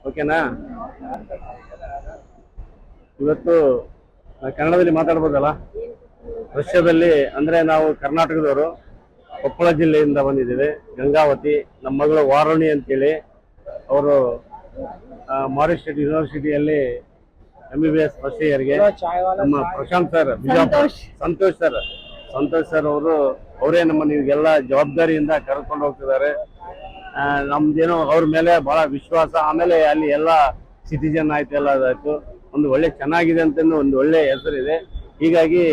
ಓಕೆನಾ? ಇವತ್ತು ಕನ್ನಡದಲ್ಲಿ ಮಾತಾಡ್ಬೋದಲ್ಲ? ರಷ್ಯಾದಲ್ಲಿ ಅಂದ್ರೆ ನಾವು ಕರ್ನಾಟಕದವರು, ಕೊಪ್ಪಳ ಜಿಲ್ಲೆಯಿಂದ ಬಂದಿದ್ದೇವೆ. ಗಂಗಾವತಿ, ನಮ್ಮ ಮಗಳು ವಾರುಣಿ ಅಂತೇಳಿ, ಅವರು ಮಾರಿಸ್ ಸ್ಟೇಟ್ ಯೂನಿವರ್ಸಿಟಿಯಲ್ಲಿ MBBS ಫಸ್ಟ್ ಇಯರ್ಗೆ. ನಮ್ಮ ಪ್ರಶಾಂತ್ ಸರ್, ಸಂತೋಷ್ ಸರ್ ಅವರೇ ನಿಮಗೆಲ್ಲ ಜವಾಬ್ದಾರಿಯಿಂದ ಕರ್ಕೊಂಡು ಹೋಗ್ತಿದ್ದಾರೆ. ನಮ್ದೇನೋ ಅವ್ರ ಮೇಲೆ ಬಹಳ ವಿಶ್ವಾಸ. ಆಮೇಲೆ ಅಲ್ಲಿ ಎಲ್ಲ ಸಿಟಿಜನ್ ಆಯ್ತು, ಎಲ್ಲ ಅದಾಯ್ತು, ಒಂದು ಒಳ್ಳೆ ಚೆನ್ನಾಗಿದೆ ಅಂತ ಒಂದು ಒಳ್ಳೆ ಹೆಸರಿದೆ. ಹೀಗಾಗಿ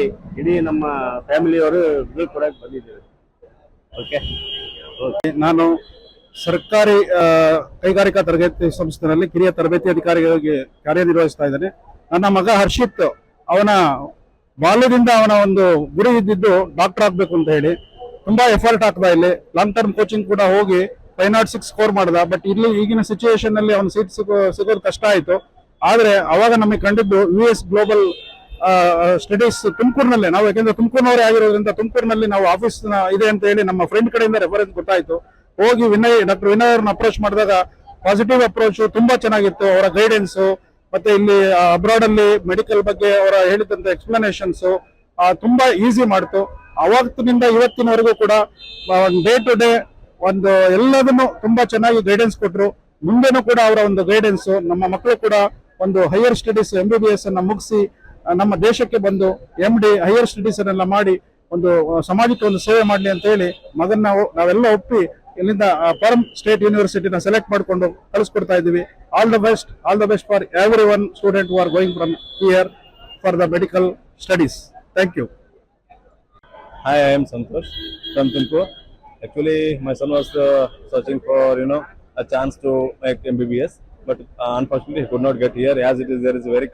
ಇಡೀ ನಮ್ಮ ಫ್ಯಾಮಿಲಿಯವರು ಬೀಳ್ಕೊಡಕ್ಕೆ ಬಂದಿದ್ದೇವೆ. ಓಕೆ, ನಾನು ಸರ್ಕಾರಿ ಕೈಗಾರಿಕಾ ತರಬೇತಿ ಸಂಸ್ಥೆಯಲ್ಲಿ ಕಿರಿಯ ತರಬೇತಿ ಅಧಿಕಾರಿಯಾಗಿ ಕಾರ್ಯನಿರ್ವಹಿಸ್ತಾ ಇದ್ದೇನೆ. ನನ್ನ ಮಗ ಹರ್ಷಿತ್, ಅವನ ಬಾಲ್ಯದಿಂದ ಅವನ ಒಂದು ಗುರಿ ಇದ್ದಿದ್ದು ಡಾಕ್ಟರ್ ಆಗ್ಬೇಕು ಅಂತ ಹೇಳಿ ತುಂಬಾ ಎಫರ್ಟ್ ಆಗ್ತಾ ಇಲ್ಲಿ. ಲಾಂಗ್ ಟರ್ಮ್ ಕೋಚಿಂಗ್ ಕೂಡ ಹೋಗಿ 506 ಸ್ಕೋರ್ ಮಾಡ್ದ. ಬಟ್ ಇಲ್ಲಿ ಈಗಿನ ಸಿಚುವೇಶನ್ ಅಲ್ಲಿ ಅವನ ಸೀಟ್ ಸಿಗೋದು ಕಷ್ಟ ಆಯ್ತು. ಆದ್ರೆ ಅವಾಗ ನಮಗೆ ಕಂಡಿದ್ದು US ಗ್ಲೋಬಲ್ ಸ್ಟಡೀಸ್ ತುಮಕೂರಿನಲ್ಲೇ. ನಾವು ಯಾಕೆಂದ್ರೆ ತುಮಕೂರಿನವರೇ ಆಗಿರೋದ್ರಿಂದ ತುಮಕೂರಿನಲ್ಲಿ ನಾವು ಆಫೀಸ್ ಇದೆ ಅಂತ ಹೇಳಿ ನಮ್ಮ ಫ್ರೆಂಡ್ ಕಡೆಯಿಂದ ರೆಫರೆನ್ಸ್ ಗೊತ್ತಾಯ್ತು. ಹೋಗಿ ಡಾಕ್ಟರ್ ವಿನಯ್ ಅವ್ರನ್ನ ಅಪ್ರೋಚ್ ಮಾಡಿದಾಗ ಪಾಸಿಟಿವ್ ಅಪ್ರೋಚ್ ತುಂಬಾ ಚೆನ್ನಾಗಿತ್ತು. ಅವರ ಗೈಡೆನ್ಸ್ ಮತ್ತೆ ಇಲ್ಲಿ ಅಬ್ರಾಡ್ ಅಲ್ಲಿ ಮೆಡಿಕಲ್ ಬಗ್ಗೆ ಅವರ ಹೇಳಿದಂತ ಎಕ್ಸ್ಪ್ಲನೇಷನ್ಸ್ ತುಂಬಾ ಈಸಿ ಮಾಡ್ತು. ಅವತ್ತಿನಿಂದ ಇವತ್ತಿನವರೆಗೂ ಕೂಡ ಡೇ ಟು ಡೇ ಒಂದು ಎಲ್ಲದನ್ನು ತುಂಬಾ ಚೆನ್ನಾಗಿ ಗೈಡೆನ್ಸ್ ಕೊಟ್ರು. ಮುಂದೆನೂ ಕೂಡ ಅವರ ಒಂದು ಗೈಡೆನ್ಸ್, ನಮ್ಮ ಮಕ್ಕಳು ಕೂಡ ಒಂದು ಹೈಯರ್ ಸ್ಟಡೀಸ್ MBBS ಅನ್ನ ಮುಗಿಸಿ ನಮ್ಮ ದೇಶಕ್ಕೆ ಬಂದು MD ಹೈಯರ್ ಸ್ಟಡೀಸ್ ಅನ್ನೆಲ್ಲ ಮಾಡಿ ಒಂದು ಸಮಾಜಕ್ಕೆ ಒಂದು ಸೇವೆ ಮಾಡಲಿ ಅಂತ ಹೇಳಿ ಮಗನ್ನ ನಾವೆಲ್ಲ ಒಪ್ಪಿ ಇಲ್ಲಿಂದ ಪರಮ್ ಸ್ಟೇಟ್ ಯೂನಿವರ್ಸಿಟಿನ ಸೆಲೆಕ್ಟ್ ಮಾಡಿಕೊಂಡು ಕಳಿಸ್ಕೊಡ್ತಾ ಇದ್ದೀವಿ. All the best for every one student who are going from here for the medical studies. Thank you. Hi, I am Santosh from Tumkur. Actually, my son was searching for a chance to make MBBS, but unfortunately he could not get here. As it is, there is a very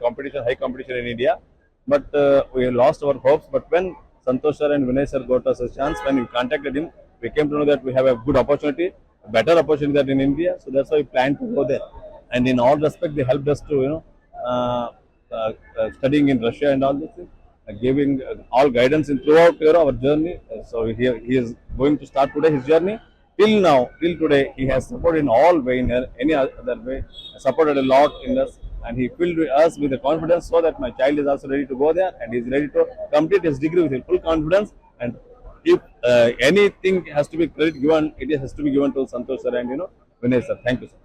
high competition in India. But we lost our hopes. But when Santosh sir and Vinay sir got us a chance, when we contacted him, we came to know that we have a good opportunity, a better opportunity than in India. So that's why we planned to go there. And in all respect, they helped us to studying in Russia and all this thing. Giving all guidance in throughout our journey. So he is going to start today his journey. Till today, he has supported in all way, in any other way, supported a lot in us, and he filled us with the confidence so that my child is also ready to go there and he is ready to complete his degree with full confidence. And if anything has to be credit given, it has to be given to Santosh sir and Vinay sir. Thank you, sir.